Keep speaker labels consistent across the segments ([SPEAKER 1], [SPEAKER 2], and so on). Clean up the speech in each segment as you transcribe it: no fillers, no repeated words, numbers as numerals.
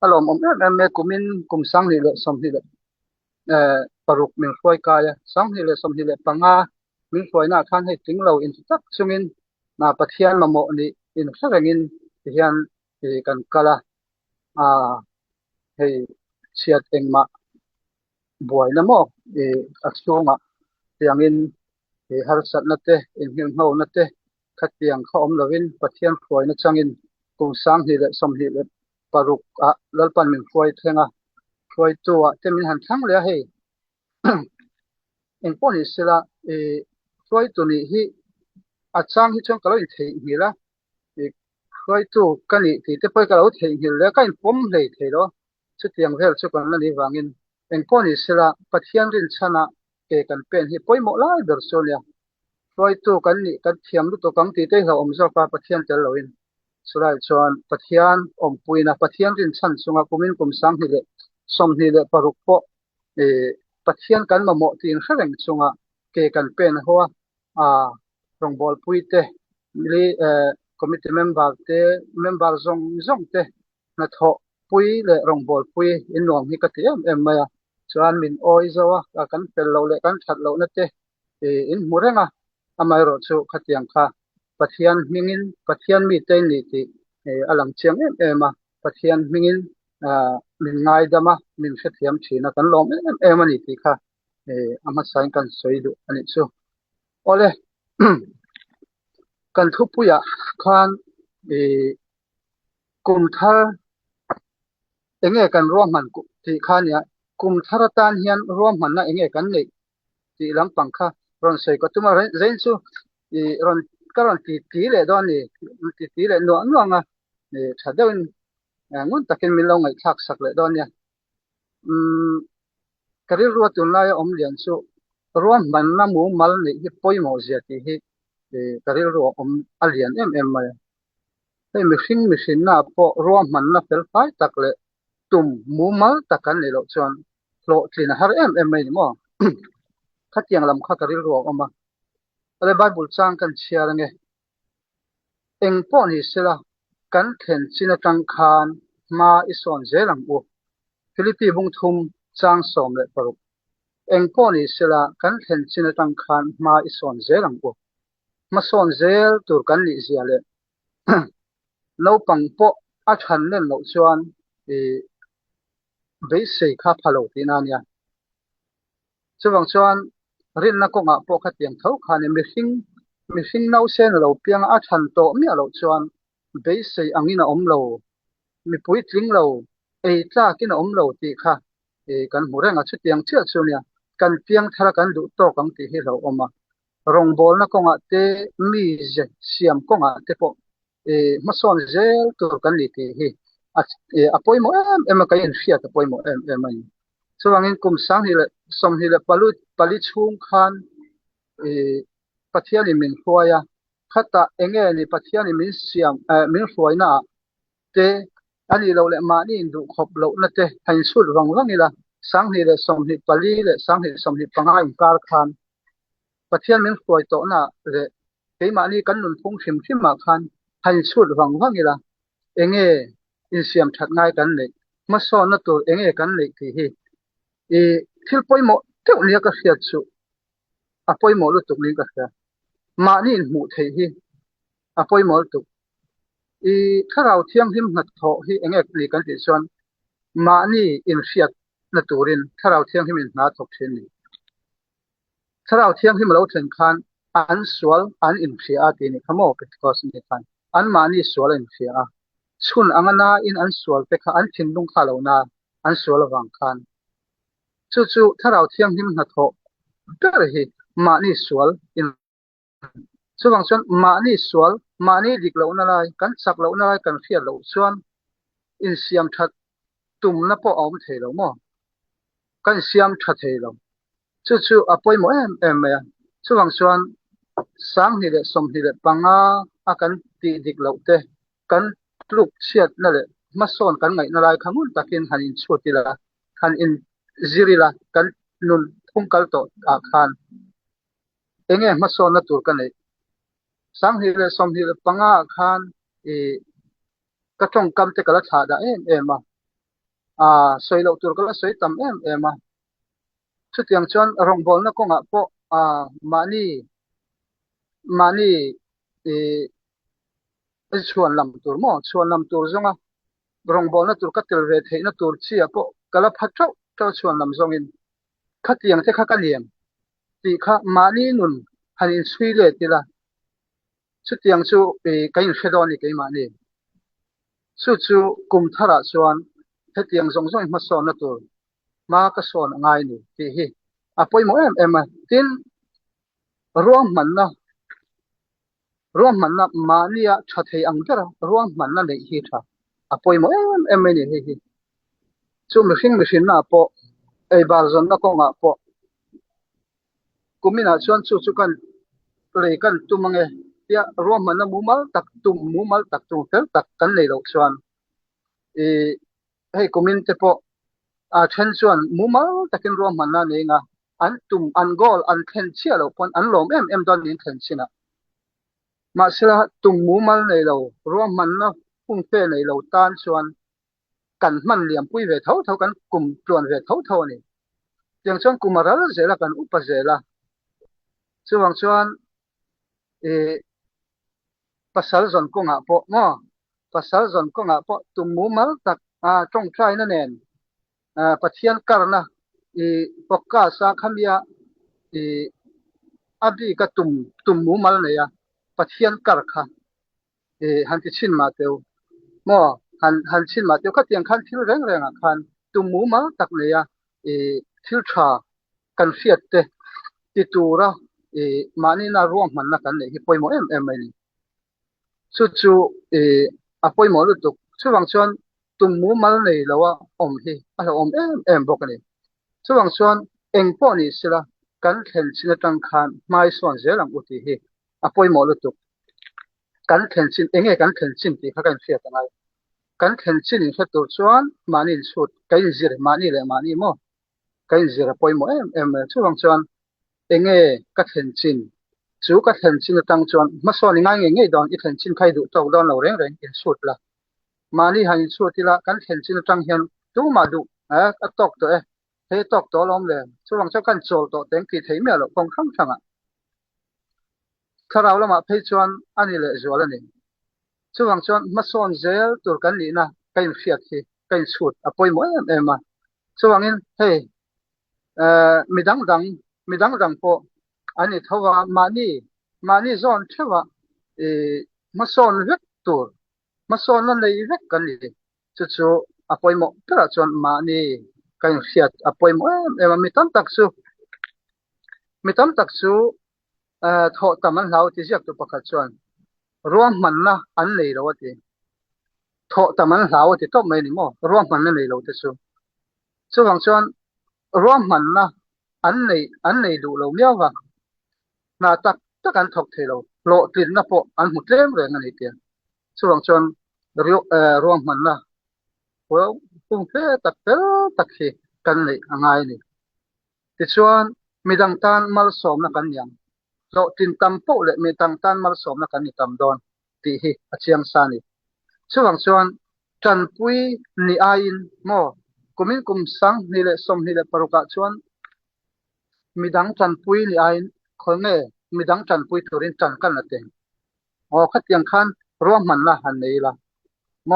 [SPEAKER 1] Alom me kumin kum sang ni le som ni le paruk min foi kaya sang ni le som ni le panga min foi na khan he tinglo in tak chungin na pathian mamo ni in sarangin hian kan kala he chiat engma buai na mo achunga tiangin har sat na te in him ho na te khatiang kha om lovin pathian foi na changin kum sang ni le som ni le paruk lalpan min foi thenga foi tua te min han thang le he en poni sila foi tu ni hi achang hi chang kalo in thei hi la foi tu kani ti te poi kalo thei hi le kain pom le thei ro chu tiang vel chu kan la ni wangin en poni sila pathian rin chana ke kan pen hi poi mo lai ber solia foi tu kan ni kan thiam lu to kam ti te ho om zo pa pathian tel loin surai chuan pathian om puina pathian rin chan chunga kumin kum sang hi le som hi le paruk po pathian kan mamo tin hreng chunga ke kan pen hoa rong bol puite li committee member zong te na tho pui le rong bol pui in nong hi ka tiam maya chuan min oi zawa kan pel lo le kan that lo na te in murenga amai ro chu khatiang kha pathian mingin pathian mi te ni ti alang chiang ema pathian mingin min ngai dama min khathiam thina kan lom ani ti kha ama sain kan soidu ani chu ole kan thupuya khan kum thar enge kan rom man ku ti khania kum tharatan hian rom man na enge kan nei ti lampang kha ron sei ko tuma zain chu ron karon ti le don ni ti le no anga thadawin ngun takin min lo ngai thak sak le don ya karil ruwa tun lai om lian chu rom man na mu mal ni hi poimo zia ti hi karil ruwa om alian mai hei mihring na po rom man na fel phai tak le tum mu mal takan le lo chuan lo tlin har mai ni mo khatiang lam kha karil ruwa oma ale bible chang kan chiar nge eng po ni sela kan khen china tang khan ma ison zelang u Philippi bung thum chang som le paruk eng po ni sela kan khen china tang khan ma ison zelang u ma son zel tur kan li zia le lo pang po a than len lo chuan be sei kha phalo tinania chuwang chuan rin na ko nga po khatiang tho khani mihring nau sen lo piang a than to mi lo chuan be sei angina om lo mi pui tling lo tla kin om lo ti kha kan murenga chu tiang chia chunia kan piang thara kan du to kang ti hi lo oma rong bol na ko nga te mi je siam ko nga te po ma son zel tur kan li ti hi apoi mo em ka in fiat apoi mo em ai chuwangin kum sang hi le som hi le pali chung khan pathiani min huaya khata enge ni pathiani min siam min huaina te ani lo le ma ni du khop lo na te hain sut wang ila sang hi le som hi pali le sang hi som hi pangai kar khan pathian min huai to na le ke ma ni kan nun phung thim ma khan hain sut wang ila enge in siam that ngai kan le ma so na tur enge kan le ti hi thil poimo teu nia ka hiat chu apoi mo lu tuk ni ka hia ma ni mu thei hi apoi mo tu tharau thiang him na tho hi enge kli kan ti chuan ma ni in hiat na turin tharau thiang him in na thok thin ni tharau thiang him lo then khan an sual an in hria ti ni khamo because ni khan an ma ni sual in hria chun angana in an sual pe kha an thin lung kha lo na an sual wang khan chu tharau thiang him na tho ber hi ma ni sual in chuwang chuan ma ni sual ma ni dik lo na lai kan chak lo na lai kan fiat lo chuan in siam that tum na po om thei lo mo kan siam tha thei lo chu apoi mo em ya chuwang chuan sang hi le som hi le panga a kan ti dik lo te kan tluk chiat na le ma son kan ngai na lai khamun takin hanin chutila khan in zirila kan nun thungkal to khan enge ma son na tur kan nei sang hi le som hi le panga khan ka tong kam te kala tha da ma สวยเราตัวก็สวยตำมาชุดอย่างชวนรองบอลนะก็งะพอมานี่ชวนลำตัวมั้งชวนลำตัวจังรองบอลนะตัวก็เตลเวทให้นะตัวเชียพอกะละพัดเจ้าชวนลำจงอินขัดอย่างที่ข้ากันเลี้ยงที่ข้ามานี่นุ่นหันอินสวีเลติละชุดอย่างชูกันเชดอนี่กันมานี่ชุดชูกุมทาระชวนเฮ็ดอย่างจงมาสอนนะตัวมาก็สอนง่ายนี่ที่ฮีปอยโมมาตินรวมมันนะมานี่ชัดให้อังเดระรวมมันนะเลยฮีท่าปอยโมไม่นี่ฮีชูมิชินนะปอบาร์ซอนนะก็งะปอกุมินาชวนชูกันเลยกันตุมังรวมมันนะมูมัลตักตุเตลตักกันเลยเราชวนให้กุมินเตปเช่นชวนมูมัลตักินรวมมันนะเนี่ยงะอันตุมอันกอลอันเทนเชียเราปนอันลมดอนนี้เทนเชียนะมาเสียตุมมูมัลเนี่ยเรารวมมันนะพุ่งเป้เนี่ยเราตานชวนกันมันเหลี่ยมปุ้ยเวทเท่ากันกลุ่มจวนเวทเท่านี่อย่างชวนกุมารละเจละกันอุปเจละส่วนชวนภาษาจนก็งะปอมอภาษาจนก็งะปอตุมมูมัลตักจงใจนั่นเองปัจเจียนกันนะปกกาสาขมียอดีก็ตุมมูมัลเนี่ยปัจเจียนกันค่ะหันที่ชินมาเตียวมอหันชินมาเตียวก็เตียงคันทิลแรงคันตุมมูมัลตักเนี่ยทิลชากันเฟียดเตติตูระมานี่น่ารวมมันนะกันเนี่ยที่ปอยโมไม่นี่ชูปอยโมลุตุช่วงชวนตุมมูมัลเนี่ยเราว่าฮีอะไรบอกกันนี่ช่วงชวนเองพอนี่สิละกันเห็นชินตังคันไม่ส่วนเจริญอุติฮีปอยโมลุตุกันเห็นชินเองกันเห็นชินที่เขากันเฟียดอะไรกันเห็นชินที่ตัวชวนมานี่สุดกันเจริญมานี่มั้งกันเจริญปอยโมช่วงชวนเองก็เห็นชินจูก็เห็นชินตั้งชวนมาสอนง่ายดอนอีเห็นชินใครดูตัวดอนเราเร่งอินสุดละมานี่หันสุดที่ละกันเห็นชินตั้งเห็นดูมาดูก็ตกตัวเฮ้ตกตัวล้อมเลยช่วงเช้ากันโจลตัวเต็งกี่เทียมแล้วคงทั้งช่างถ้าเราละมาเพจชวนอันนี้เลยจวนแล้วนี่ช่วงชวนมาสอนเจลตัวกันนี่นะกันเฟียดที่กันสุดปอยโมมาช่วงนี้เฮ้มีดังพออันนี้ถ้าว่ามานี่สอนเชื่อว่ามาสอนเวกตัวมาสอนนั่นเลยเวกกันนี่จู่ปอยโมตระชวนมานี่กันเฟียดปอยโมมามีตั้มตักซูทอตมันเราที่เรียกตัวประกาศชวนรวมมันนะอันเลยเราที่ทอตมันเราที่ต้องไม่นี่มั้งรวมมันนั่นเลยเราที่ส่วนชวนรวมมันนะอันเลยดูเราเมียวว่าน่าตักกันถกเทเราโลตินนะพออันหมดเรื่องอันนี้เตียส่วนชวนรวมมันนะว่าพุ่งเทตักที่กันเลยง่ายนี่ที่ชวนมีดังตานมาสมนะกันยังโลตินตำโปเลยมีดังตานมาสมนะกันนี่ตำดอนที่ฮีอาเชียงซานี่ส่วนชวนจันปุยนี่อายินโมกุมสังนี่เลยสมนี่เลยปรุกะชวนมีดังจันปุยนี่อายินคนเนี่ยมีดังจันปุยตัวรินจันกันละเต็งขัดยังคันรวมมันละหันนี่ละโม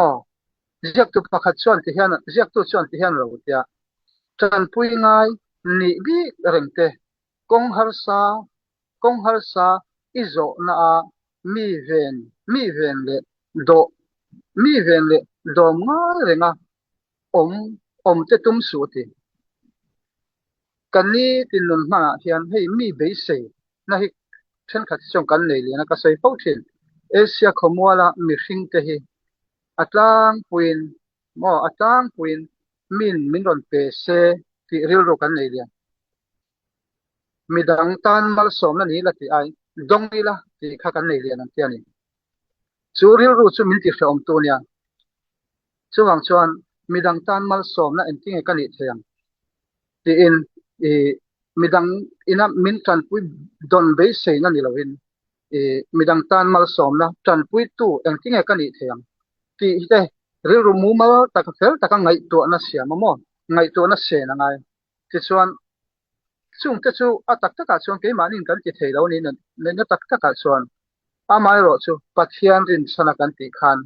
[SPEAKER 1] เรียกตัวประคัดชวนที่เห็นเรียกตัวชวนที่เห็นเราเดียจันปุยง่ายนี่บีเร่งเตะกงฮาร์ซาอิโซน่ามีเวนเลโดง่ายเร่งเตตุ้มสุดที่กันนี้ตินนุนมาเห็นให้มีเบสนะฮิเช่นขัดชงกันเลยนะก็ใส่พวกที่เอเชียขมัวละมีสิ่งเตะอัตลังปุยมินรอนเปเซที่เรียลกันเลยมีดังตันมาสมนั่นนี่ละที่ไอดงนี่ละที่ข้ากันเลยนั่นที่นี่จูเรียลรู้จูมินที่เชื่อมตัวเนี่ยช่วงชวนมีดังตันมาสมนั่นเองที่ไงกันนี่เทียงที่อินมีดังอินะมินจันปุยดอนเบสนั่นนี่ละวินมีดังตันมาสมนะจันปุยตู้เองที่ไงกันนี่เทียงที่ ri ru mu ma ta ka fel ta ka ngai to na sia ma mo ngai to na se na ngai ti chuan chung te chu atak taka chuan ke ma nin kan ti thei lo ni na tak taka chuan amai ro chu pathian rin sana kan ti khan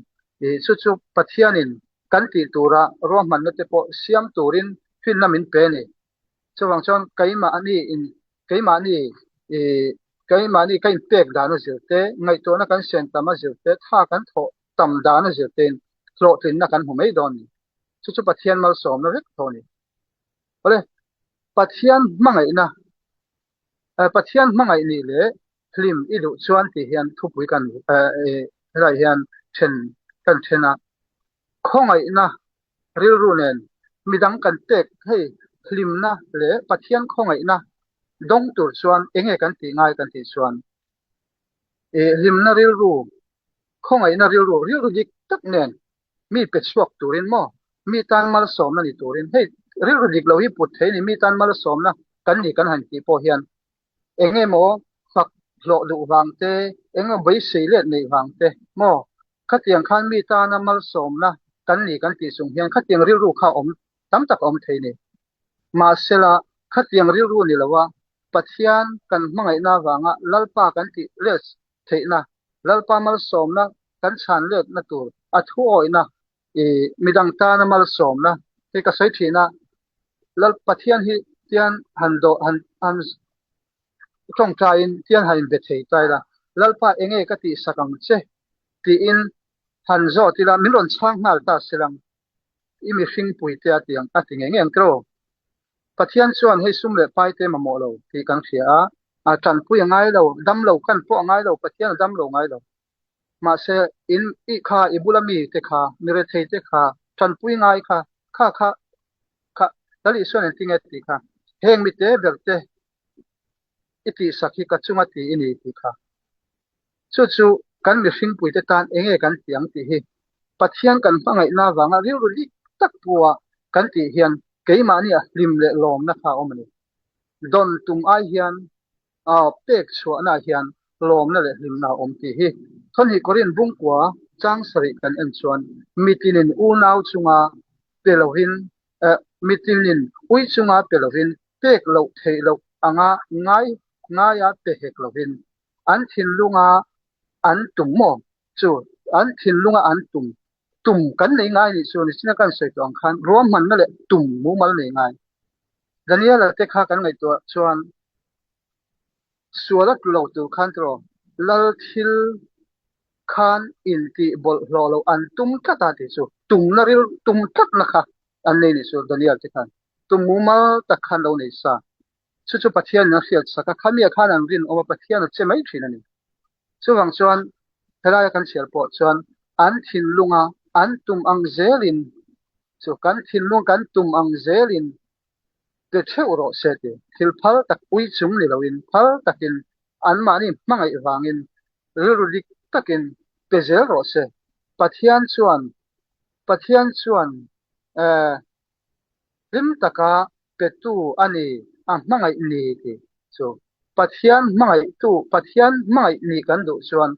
[SPEAKER 1] chu pathianin kan ti tura ro man na te po siam turin fin na min pe ni chuwang chuan keima ani in keima ni keima ni kain pek da no zilte ngai to na kan sen tama zilte tha kan tho tam da na zilte tlo tin na kan humei don ni chu pathian mal som na rek thoni ole pathian mangai na pathian mangai ni le film ilu chuan ti hian thupui kan rai hian chen kan thena khongai na ril ru nen midang kan tek hei film na le pathian khongai na dong tur chuan enge kan ti ngai kan ti chuan lim na ril ru khongai na ril ru dik tak nen mi pe chuak turin mo mi tan mal som na ni turin hei ril ru dik lo hi put thei ni mi tan mal som na kan ni kan han ti po hian enge mo phak lo lu wang te enge bai sei le nei wang te mo khatiang khan mi tan mal som na kan ni kan ti sung hian khatiang ril ru kha om tam tak om thei ni ma sela khatiang ril ru ni lawa pathian kan mangai na wanga lalpa kan ti les theina lalpa mal som na kan chan let na tur athu oina midang ta na mal som na te ka sai thina lal pathian hi tian hando han tong train tian han be thei tai la lalpa enge ka ti sakang che ti in han zo ti la milon chang ngal ta silang imi hring pui te atiang ating engeng tro pathian chuan hei sum le pai te mamo lo ti kan thia a tan pui ngai lo dam lo kan po ngai lo pathian dam lo ngai lo ma se in I kha ibulami te kha mire thei te kha tan pui ngai kha dali suan tinge ti kha heng mi te berte iti sakhi ka chunga ti ini ti kha chu kan mi hring pui te tan enge kan tiang ti hi pathian kan pangai na wanga riu ri tak puwa kan ti hian keima ni a lim le lom na kha omani don tum ai hian pek chua na hian lom na le lim na om ti hi thon hi korin bung kwa chang sari kan en chuan mitinin u nau chunga pelovin mitinin ui chunga pelovin pek lo thei lo anga ngai ya pe hek lovin an thin lunga an tum mo chu an thin lunga an tum kan nei ngai ni chu ni sina kan sei tong khan rom man na le tum mu mal nei ngai daniel te kha kan ngai to chuan sualat lo tu khan tro lal thil khan in ti bol lo an tum ta ti chu tum na ril tum tak na kha an nei ni chu daniel te khan tum mu mal ta khan lo nei sa chu pathian na fiat saka khamia khan an rin oma pathian che mai thina ni chuwang chuan helai kan sial po chuan an thin lunga an tum ang zelin chu kan thin lung kan tum ang zelin te theu ro se te thil phal tak ui chung ni loin phal takin an ma ni mangai wangin rurik takin pezel ro se pathian chuan rim taka petu ani mangai ni ti so pathian mangai ni kan do chuan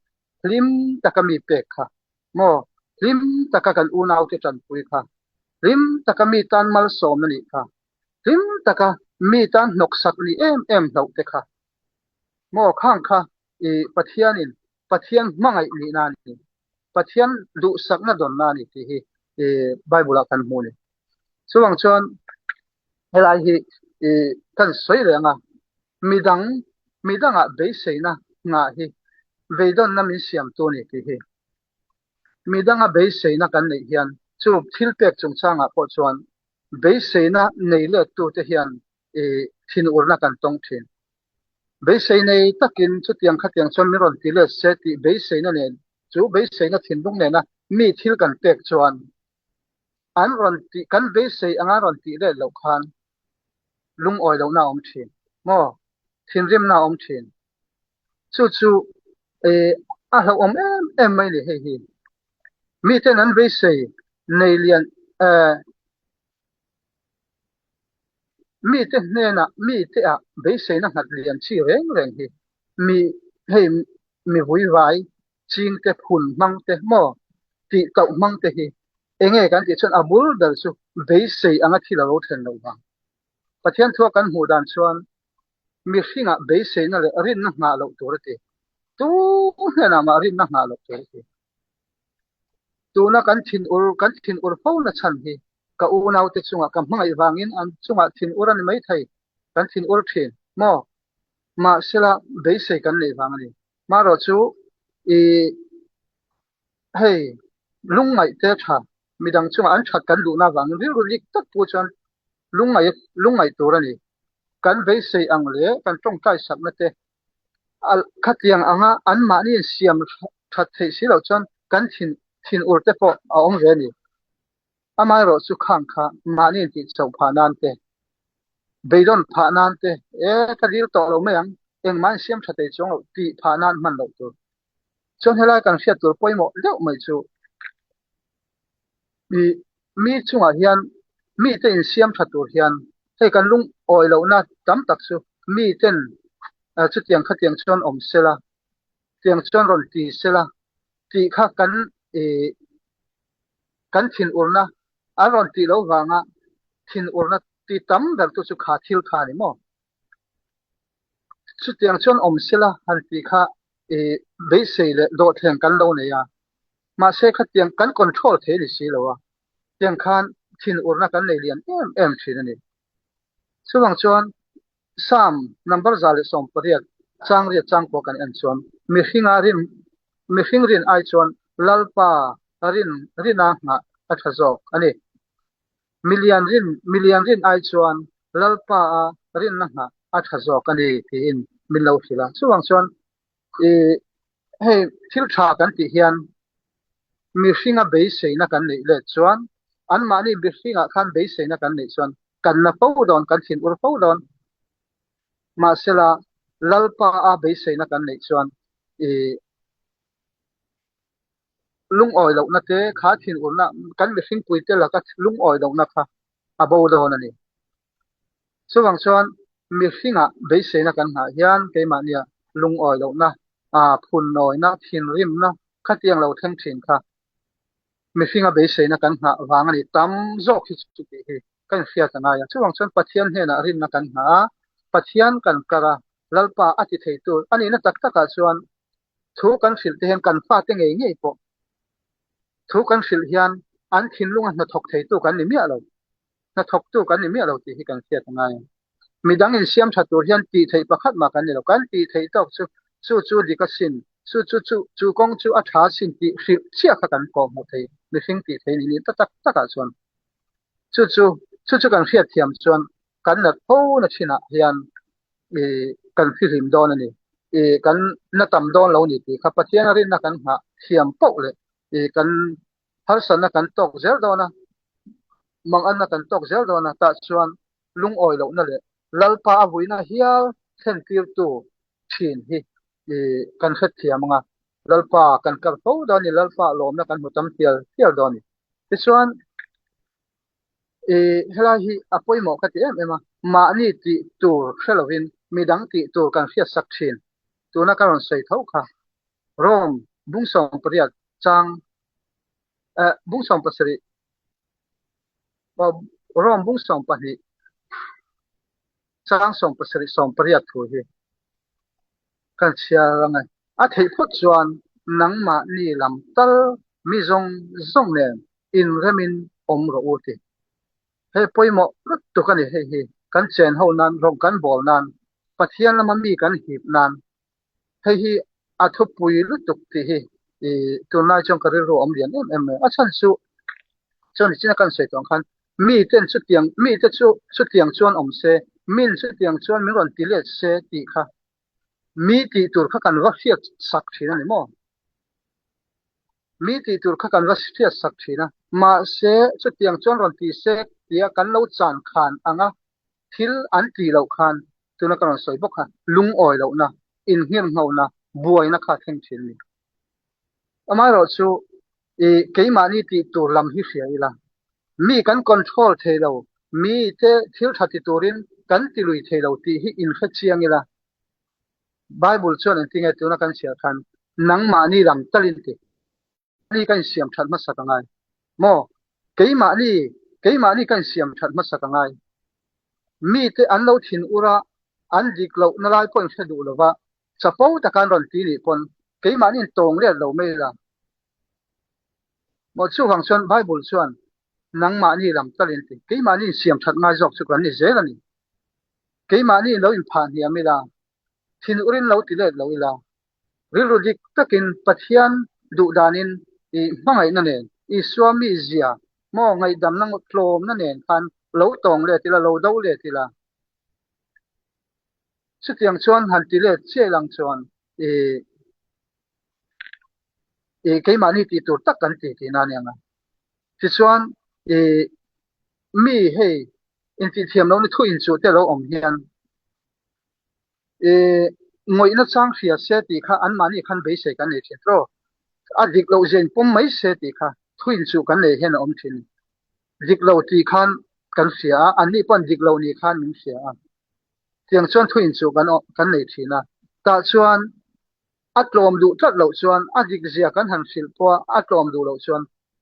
[SPEAKER 1] lim taka mi pek kha mo lim taka kan unau te chan pui kha lim taka mi tan mal som ni kha lim taka mi tan nok sak ni em lo te kha mo khang kha pathian mangai ni na ni pathian du sak na don na ni ti hi bible kan mu ni chuwang chuan helai hi kan soi le nga midanga be seina nga hi veidon na min siam to ni ti hi midanga be seina kan nei hian chu thil pek chung changa po chuan be seina nei le tu te hian thin urna kan tong thin be sei takin chu tiang khatiang chon mi ron ti le se ti be seina nen chu be seina thin lung ne na mi thil kan pek chuan an ron ti kan be sei anga ron ti le lo khan lung oi lo na om thin mo thin rim na om thin chu a lo om em mai le he mi te nan be sei nei lian mi te ne na mi te a be sei na ngat lian chi reng hi mi hui vai ching te phun mang te mo ti tau mang te hi enge kan ti chon abul dal chu be sei anga thila ro then lo ba pathian thua kan hu dan chuan mi hringa be sei na le rin na nga lo tur te tu hena ma rin na nga lo tur te tu na kan thin ur fo na chan hi ka u nau te chunga ka hmangai wangin an chunga thin uran mai thai kan thin ur thin mo ma sela be sei kan le wangani ma ro chu e hey lungai te tha midang chunga an that kan lu na wang ri ru lik tak pu chan lungai turani kan be sei ang le kan tong kai sak na te al khatiang anga an ma ni siam that thei si lo chan kan thin ur te po a ong ve ni amai ro chu khang kha ma ni ti chau pha nan te beidon pha nan te e ka dil to lo me ang eng man siam thathe chong lo ti pha nan man lo tu chon hela kan hriat tur poimo deuh mai chu mi chunga hian mi te in siam thatur hian hei kan lung oi lo na tam tak chu mi ten chu tiang kha tiang chon om sela tiang chon ron ti sela ti kha kan kan thin urna a ron ti lo wanga thin urna ti tam dal tu chu kha thil kha ni mo chu tiang chon om sela han ti kha be sei le do theng kan lo ne ya ma se kha tiang kan control the ni si lo wa tiang khan thin urna kan nei lian em thin ani chuwang chuan sam number zal som pariat chang ko kan an chuan mi hring rin ai chuan lalpa rina nga a thazok ani million rin ai chuan lalpa a rin na nga a thazok ani ti in min lo hila chuwang chuan hei thil tha kan ti hian mi hringa be sei na kan nei le chuan an ma ni mi hringa khan be sei na kan nei chuan kan na fo don kan thin ur fo don ma sela lalpa a be sei na kan nei chuan lung oi lo na te kha thin ur na kan mi hring pui te la ka lung oi lo na kha a bo don ani chuwang chuan mi hringa be sei na kan ha hian ke ma nia lung oi lo na phun noi na thin rim na kha tiang lo theng thin kha mi hringa be sei na kan ha wang ani tam zok hi chu ti hi kan hriat anga ya chuwang chuan pathian hena rin na kan ha pathian kan kara lalpa ati thei tu ani na tak taka chuan thu kan fil te hen kan fa te ngei po thu kan fil hian an thin lunga na thok thei tu kan ni mi alo na thok tu kan ni mi alo ti hi kan hriat anga ya midang in siam thatur hian ti thei pakhat ma kan ni lo kan ti thei tok chu dikasin chu kong chu a tha sin ti chia kha kan ko mo thei mi hring ti thei ni ta tak taka chuan chu kan hriat thiam chuan kan na pho na thina hian kan fi rim don ani kan na tam don lo ni ti kha pathian rin na kan ha thiam pok le kan har san na kan tok zel dona mang an na kan tok zel dona ta chuan lung oi lo na le lalpa a vuina hial then tir tu thin hi kan khat thiam nga lalpa kan kar pho don ni lalpa lom na kan hutam tial don ni ti chuan hela hi apoi mo ka ti em ma ni ti tur hrelovin midang ti tur kan hriat sak thin tu na karon sei tho kha rom bungsong pariat chang bungsong pasari rom bungsong pahi chang song pasari song pariat thu hi kan chia rangai a thei phut chuan nangma ni lam tal mi zong nen in remin om ro uti he poimo rut tu kan he kan chen ho nan rong kan bol nan pathian lama mi kan hip nan he hi a thu pui lut tuk ti hi tu na chong ka ro om lian em a chan su chon china kan sei tong khan mi ten chu tiang chuan om se min chu tiang chuan mi ron ti le se ti kha mi ti tur kha kan va hriat sak thina ni mo mi ti tur kha kan va hriat sak thina ma se chu tiang chuan ron ti se tia kan lo chan khan anga thil an ti lo khan tuna kan soi bok kha lung oi lo na in hir ngau na buai na kha theng thin ni amai ro chu keima ni ti tur lam hi hria ila mi kan control thei lo mi te thil thati turin kan ti lui thei lo ti hi in kha chiang ila bible chuan an tinga tuna kan sia khan nang ma ni lam talin ti ni kan siam that ma sakangai mo keima ni kan siam that ma sakangai mi te an lo thin ura an dik lo na lai pon thadu lova chapau ta kan ron ti ni pon keima ni tong le lo me la mo chu wang chuan bible chuan nang ma ni lam talin ti keima ni siam that ngai jok chu kan ni zelani keima ni lo in phan hi amila thin urin lo ti le lo ila rilu dik takin pathian du danin I mangai na nen I swami zia mo ngai dam nang tlom na nen kan lo tong le tila lo do le tila chutiang chuan han ti le che lang chuan keima ni ti tur tak kan ti na nia ti chuan mi hei in ti thiam lo ni thu in chu te lo om hian ngoi na chang ria se ti kha an mani khan be se kan ni thro a dik lo zen pum mai se ti kha thu in chu kan le hen om thin dik lo ti khan kan sia an ni pon dik lo ni khan min sia tiang chuan thu in chu kan le thina ta chuan atlom du tat lo chuan a dik zia kan han sil po atlom du lo chuan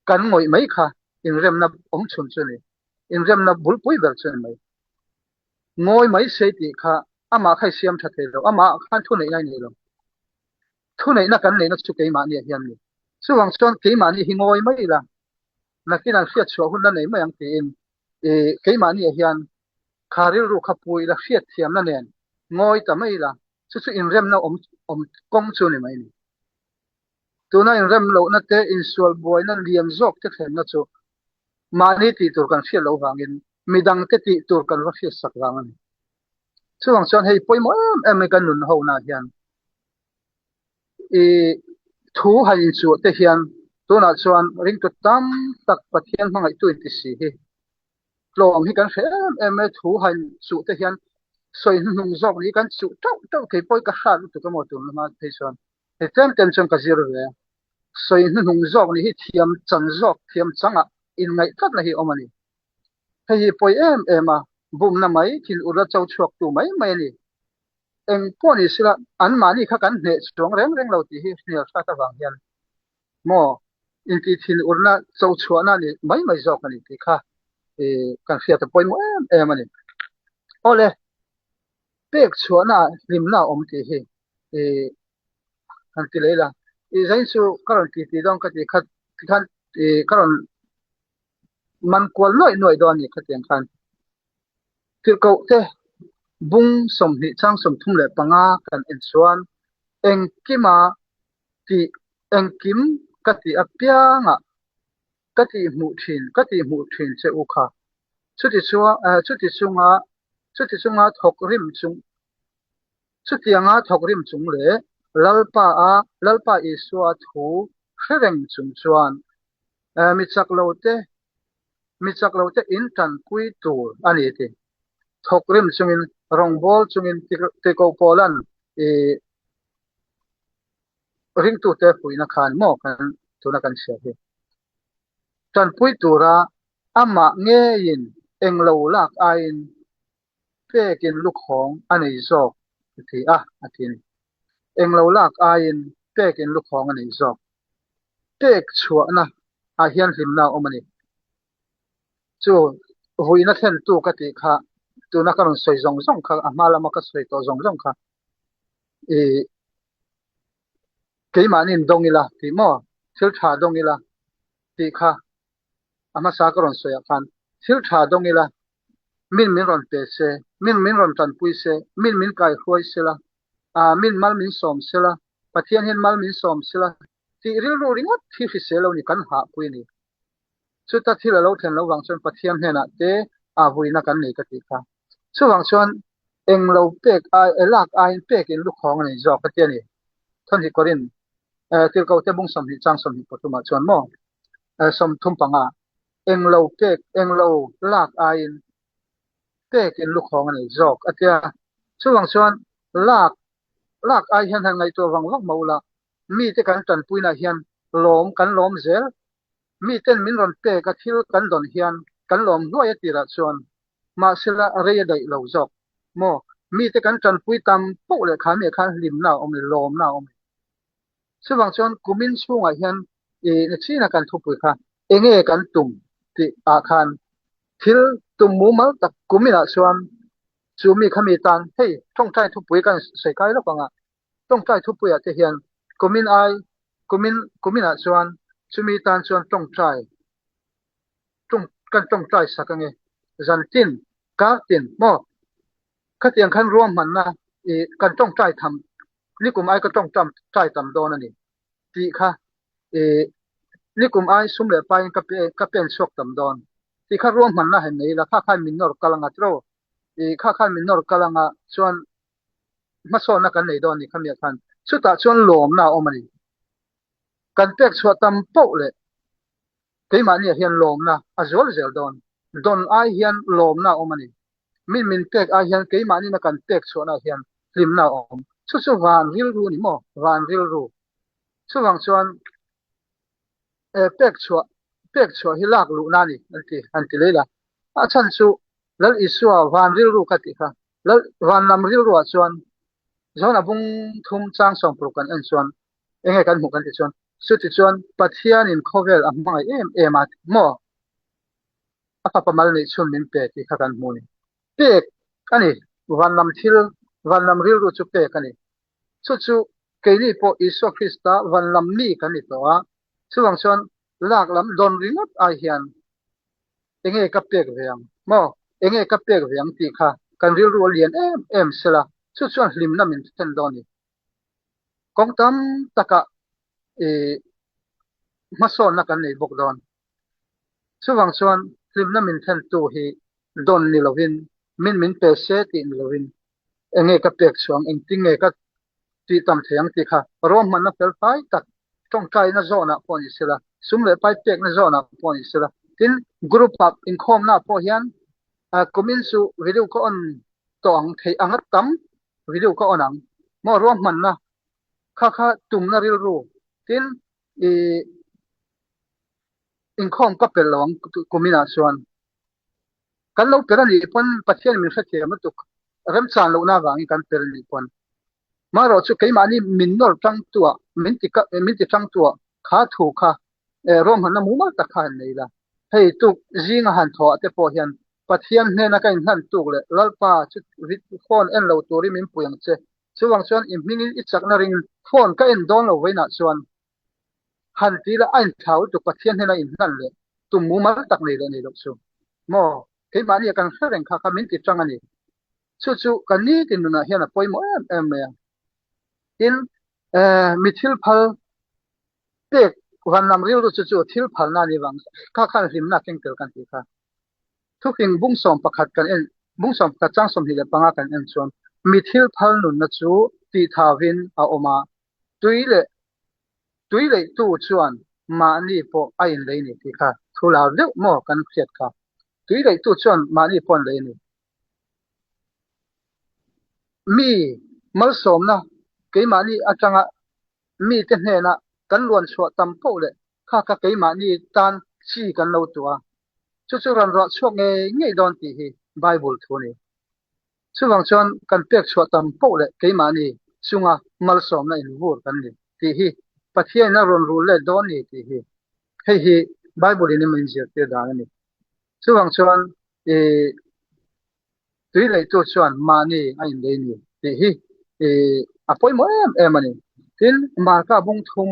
[SPEAKER 1] kan ngoi mai kha in rem na om chun chu ni in rem na bul pui ber chen mai ngoi mai se ti kha ama khai siam thathe lo ama khan thu nei ni lo thu nei na kan nei na chu keima ni hian ni chuwang chuan keima ni hingoi mai la nakina fiat chu hun na nei mai ang ti in keima ni hian kharil ru khapui la fiat thiam na nen ngoi ta mai la chu in rem na om kong chu ni mai ni tuna in rem lo na te in sual boy na liam zok te khen na chu mani ti tur kan fiat lo wangin midang te ti tur kan wa fiat sak wangan chuwang chuan hei poimo em kan nun ho na hian thu hai chu te hian tuna chuan ring tu tam tak pathian mangai tu ti si hi tlom hi kan em thu hai chu te hian soi nung zok ni kan chu tok ke poi ka khan tu ka mo tu ma te chuan he tem chang ka zero le soi nung zok ni hi thiam chan zok thiam changa in ngai that na hi omani hei poi em a bum na mai thil ura chau chuak tu mai ni eng poni sila an mani kha kan ne chong reng lo ti hi hnia tha ta wang hian mo in ti thil urna chau chuana ni mai zok ani ti kha kan sia ta poi mo em ani ole pek chuana limna om ti hi kan ti leila zain chu karon ti dong ka ti khat khan karon man kwal noi do ni khateng khan til ko te bung som hi chang som thum le panga kan en chuan engkima ti engkim kati apya nga kati mu thin che u kha chuti chunga thok rim chung chutianga thok rim chung le lalpa iswa thu hreng chung chuan mi chak lo te in tan pui tur ani ti thok rim chungin rongbol chungin te ko polan ring tu te puina khan mo kan tuna kan sia hi tan pui tura ama nge in englo lak ain pekin lukhong ani zok ti atin englo lak ain pekin lukhong ani zok pek chuana a hian hlimna omani chu huina thlen tu ka ti kha tuna karon soi zong kha amala ma ka soi to zong kha keimanin dongila ti mo thil tha dongila ti kha ama sa karon soya khan thil tha dongila min ron pe se min ron tan pui se min kai khoi se la min mal min som se la pathian hen mal min som se la ti ril ro ringot thi se lo ni kan ha pui ni chu ta thil lo thlen lo wang chon pathian hena te huina kan nei ka ti kha chu wang chon englo pek elak in pek in lu khong ani zo ka ti ni thon hi korin til ko te bung som hi chang som hi potuma chon mo som thum panga englo lak in pek in lu khong ani zok atia chuwang chuan lak ai hian han ngai to wang wak maula mi te kan tan puina hian lom zel mi ten min ron pe ka thil kan don hian kan lom nuai atira chuan ma sila re dai lo zok mo mi te kan tan pui tam po le kha me khan lim na om lom na om chuwang chuan kumin chunga hian na china kan thu pui kha enge kan tum ti akhan thil tumu mal tak kumina chuan chumi khami tan hei tongtai thupui kan sekai lo panga tongtai thupui ate hian kumina chuan chumi tan chuan tongtai tongtai sakange zantin kartin mo khatiang khan ruam manna kan tongtai tham nikum ai ka tongtam tai tam don ani ti kha nikum ai sumle pai ka pen sok tam don ti kha ruam manna hen nei la kha minor kalanga tro kha minor kalanga chuan maso na kan nei don ni khamia khan chuta chuan lom na omani kan tek chwa tam po le keima ni hian lom na azol zel don ai hian lom na omani min tek ai hian keima ni na kan tek chwa na hian lim na om chu van ril ru ni mo van ril ru chu wang chuan pek chwa hi lak lu na ni anti leila a chan chu lal iswa van ril ru ka ti kha lal van lam ril ru a chuan zona bung thum chang som pro kan an chuan enge kan mu kan ti chuan su ti chuan pathian in khovel a mai em at mo apa pamal ni chun min pe ti kha kan mu ni pek ani van lam ril ru chu pek ani chu keini po iso krista van lam ni kan ni to a chuwang chuan lak lam don ringot a hian enge ka pek veang mo enge ka pek veang ti kha kan ril ru lian em sela chu chuan hlim na min ten don ni kong tam taka mason na kan nei bok don chuwang chuan hlim na min ten tu hi don ni lovin min pe se ti ni lovin enge ka pek chuang eng tinge ka ti tam theng ti kha rom man na pel pai tak tong kai na zona poni sila sumle pai pek na zona poni sila tin group up in khom na po hian kumin su video ko on tong thei angat tam video ko onang mo rom man na kha tum na ril ru tin in khom ka pel lawang kumina chuan kan lo perani pon pathian min khathe matuk ram chan lo na wangi kan perani pon maro chu keima ni minnor tang tua min ti tang tua kha thu kha rom han na mu ma ta kha nei la hei tu jinga han tho ate po hian pathian hne na kain han tu le lalpa chu phone en lo turi min puyang che chuwang chuan imhingin ichak na ring phone ka en don lo weina chuan han ti la ain thau tu pathian hne na in han le tu mu ma tak nei le nei lo chu mo keima ni kan khareng kha min ti tang ani chu kan ni tin na hian a poimo em in mithil phal tek van lam ril chu thil phal na ni wang kha hlim na keng tel kan ti kha thuking bung som pakhat kan en bung som ka chang som hi le panga kan en chuan mithil phal nun na chu ti thawin a oma tuile tu chuan ma ni po ain le ni ti kha thula deuh mo kan khiat kha tuile tu chuan ma ni pon le ni mi mal som na keima ni atanga mi te hne na kan luan chhuat tam po le kha keima ni tan chi kan lo tua chu ran ro chhuak nge don ti hi bible thuni chuwang chuan kan pek chhuat tam po le keima ni chunga mal som na in vur kan ni ti hi pathian na ron ru le don ni ti hi hi bible ni min je te da ni chuwang chuan tui le tu chuan ma ni ain le ni ti hi apoi mo em ani tin ma ka bung thum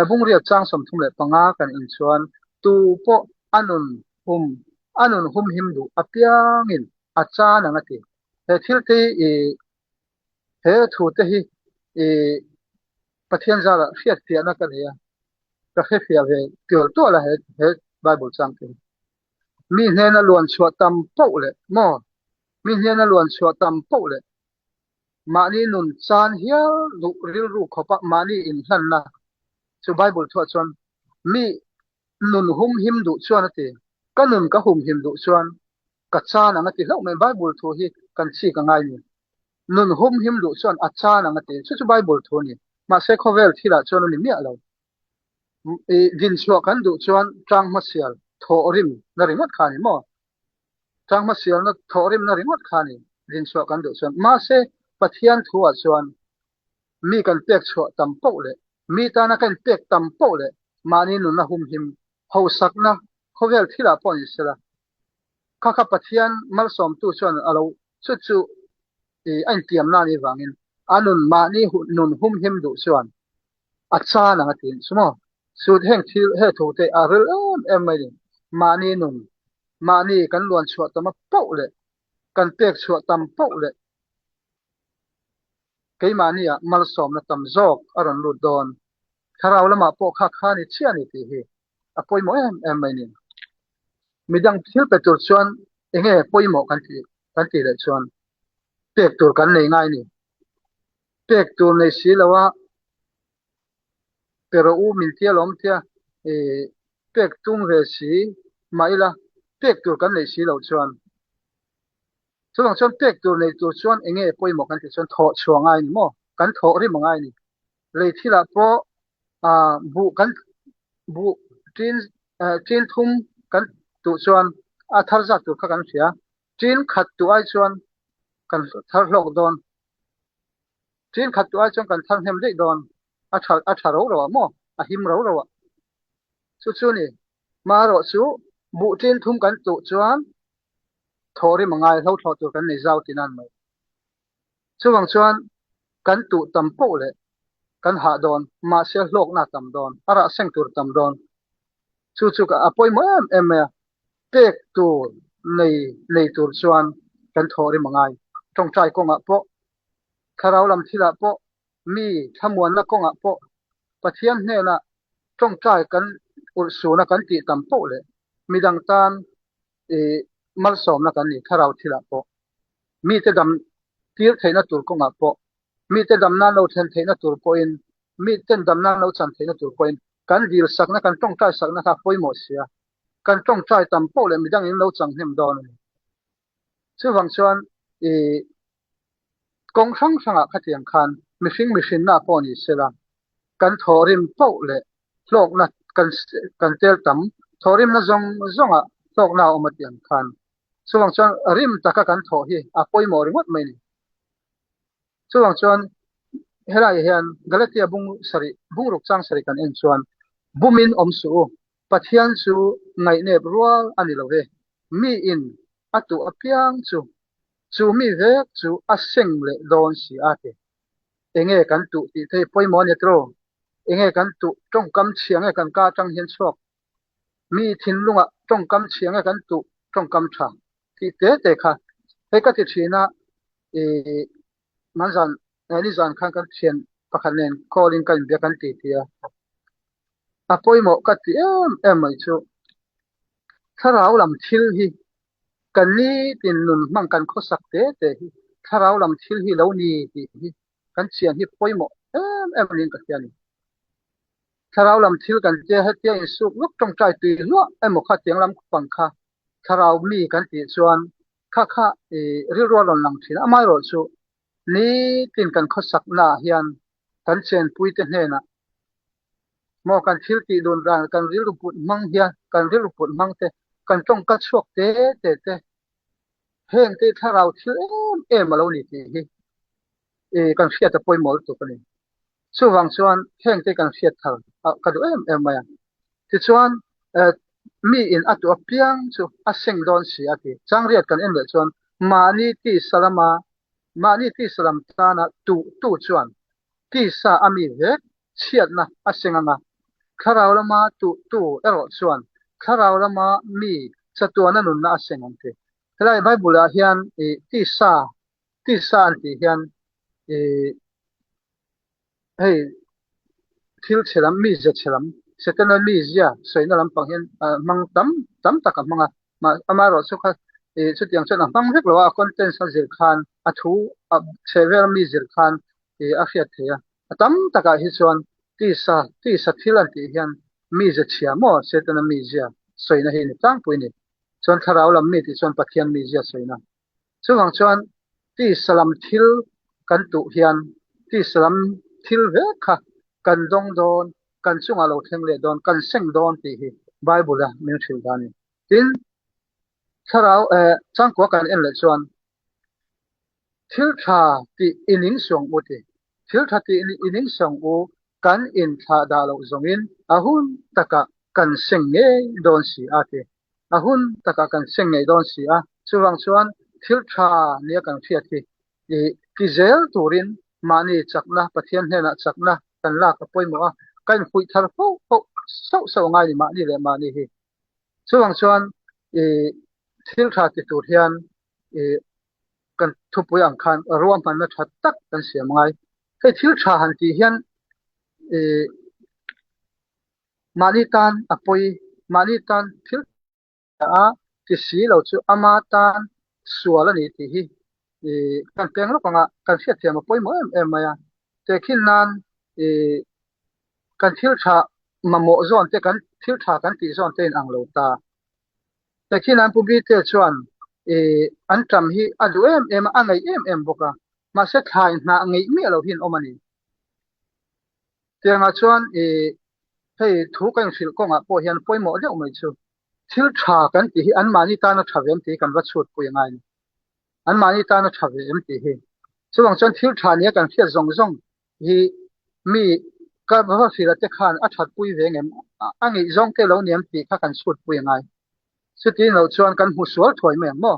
[SPEAKER 1] bung ria chang som thum le panga kan in chuan tu po anun hum him du apiangin acha na ngati he thil te he thu te hi pathian zala fiat pia na kan ya ka he fia ve tiol to la he bible chang te mi hne na luan chhuat tam po le mo mi hne na luan chhuat tam po le mani nun chan hial lu ril ru khopa mani in hlan na chu bible thua chuan mi nun hum him du chuan ate kanun ka hum him du chuan ka chan anga ti lo me bible thu hi kan chi ka ngai ni nun hum him du chuan a chan anga ti chu bible thu ni ma se khovel thila chuan ni mi alo din chua kan du chuan tang ma sial thorim na ringot khani mo tang ma sial na thorim na ringot khani din chua kan du chuan ma se pathian thua chuan mi kan pek chhuat tam po le mi ta na kan pek tam po le mani nu na hum him ho sakna khovel thila pon isela kha pathian mal som tu chuan alo chu an tiam na ni wangin anun ma ni nun hum him du chuan acha na ngatin sumo sud heng thil he thote arel em mai ma ni nun ma ni kan luan chhuat tama pau le kan pek chhuat tam pau le keima ni a mal som na tam jok aron lut don tharau lama po kha ni chiani ti hi apoi mo em mai ni midang thil petur chuan enge poimo kan ti le chuan pek tur kan nei ngai ni pek tur nei si lawa pero u min tia lom tia pek tung re si maila pek tur kan nei si lo chuan chuan pek tur nei tur chuan enge poimo kan ti chuan tho chuangai ni mo kan tho ri mangai ni lei thila po bu tin thum kan tu chuan a thar za tur kha kan sia tin khat tu ai chuan kan thar lok don tin khat tu ai chuan kan thar hem dei don a tha ro mo a him ro chu ni ma ro chu bu tin thum kan tu chuan thori mangai ho tho tur kan nei zau tinan mai chuwang chuan kan tu tam po le kan ha don ma se hlok na tam don ara seng tur tam don chu ka apoi mo em pek tur nei tur chuan kan thori mangai tong trai ko nga po kharau lam thila po mi thamuan na ko nga po pathian hne na tong trai kan ul su na kan ti tam po le midang tan mal som na kan ni kharau thila po mi te dam tir theina tur ko nga po mi te dam na lo then theina tur po in mi ten dam na lo chan theina tur po in kan dil sak na kan tong trai sak na kha poimo sia kan tong trai tam po le midang in lo chang hem don chuwang chuan kong sang khatiang khan mihring na po ni sela kan thorim po le hlok na kan tel tam thorim na zong a hlok na omatiang khan chuwang chuan rim taka kan tho hi a poimo ringot mai ni chuwang chuan helai hian galatia bung ruk chang sari kan en chuan bumin omsu pathian chu ngai ne rual ani lo he mi in atu apiang chu mi ve chu aseng le don si ate enge kan tu ti thei poimo ne tro enge kan tu tong kam chiang kan ka tang hian chok mi thin lunga tong kam chiang kan tu tong kam tha ti te kha he ka ti thina manzan ni zan khan kan thian pakhanen calling kan be kan ti tia apoimo ka ti em mai chu tharau lam thil hi kan ni tin nun mang kan khosak te hi tharau lam thil hi lo ni hi kan chian hi poimo em ling ka tiani tharau lam thil kan te ha te su luk tong trai tu lo emo kha tiang lam pangkha tharau mi kan ti chuan kha ri ro lon lang thina amai ro chu ni tin kan khosak na hian kan chen pui te hne na mo kan thil ti don ran kan ril put mang hian kan ril put mang te kan tong ka chuak te heng te tharau thil em alo ni ti hi kan fiat ta poi mol tu kani chuwang chuan heng te kan fiat thar ka du em maya ti chuan mi in atu apiang chu aseng don si ati changriat kan en le chuan mani ti salam tana tu chuan ti sa ami ve chiat na asenganga kharau lama tu ero chuan kharau lama mi chatuana nun na asengante helai bible a hian ti sa an ti hian hei thil chelam mi je chelam setana mi zia soina lam pang hian mang tam taka manga ma amaro chu kha chu tiang chana mang vek lo a content sa zir khan a thu a chevel mi zir khan a fiat theya tam taka hi chuan ti sa thil an ti hian mi je chia mo setana mi zia soina hi ni tang puini chuan tharau lam mi ti chuan pathian mi zia soina chuwang chuan ti salam thil kan tu hian ti salam thil ve kha kan dong don kan chunga lo thleng le don kan seng don ti hi bible a min thil dani tin tharau changko kan en le chuan thil tha ti ining song u ti thil tha ti ining song u kan in tha da lo zongin ahun taka กันเซ็งเงดอนสีอาเตอะหุ่นตะกะกันเซ็งเงดอนสีอาสุวังสวนทิลทราเนี่ยกันเฟียติกิเซลตูรินมานี่จักนะปะเทียนเฮนะจักนะกันลากะป่วยหมอกันคุยทะโฟเซาง่ายนี่มานี่แหละมานี่เฮสุวังสวนทิลทราติตูเฮียนกันทุปุยอังคันรวมมันนะชัดตักกันเสียมไงให้ทิลทราหันติเฮียนมานี่ตันอปุยมานี่ตันทิลที่สีเราจะอามาตันสัวละนี่ที่กันเพียงแล้วกันเสียเทียมป่วยหมอมายาแต่ขินนั้นกันทิลทรามาโมซอนแต่กันทิลทรากันตีซอนเต็นอังโลตาแต่ขินนั้นผู้บิเตชวนอันจำฮีอดูอันไงบกะมาเสถายนาไงมีเราหินอมานี่เตียงชวนให้ทุกันสิลกงอ่ะพอเห็นป่วยหมอเดียวไม่ชูทิลทรากันที่อันมานี่ตานะทาเวมที่กันวัดชุดป่วยไงอันมานี่ตานะทาเวมที่ส่วนส่วนทิลทราเนี่ยกันเสียซงฮีมีก็เพราะสิละจะขานอัดชัดป่วยเวงอันนี้ซงเตเราเนี่ยที่กันชุดป่วยไงสุดที่เราชวนกันหูสวดถอยแม่งมั้ง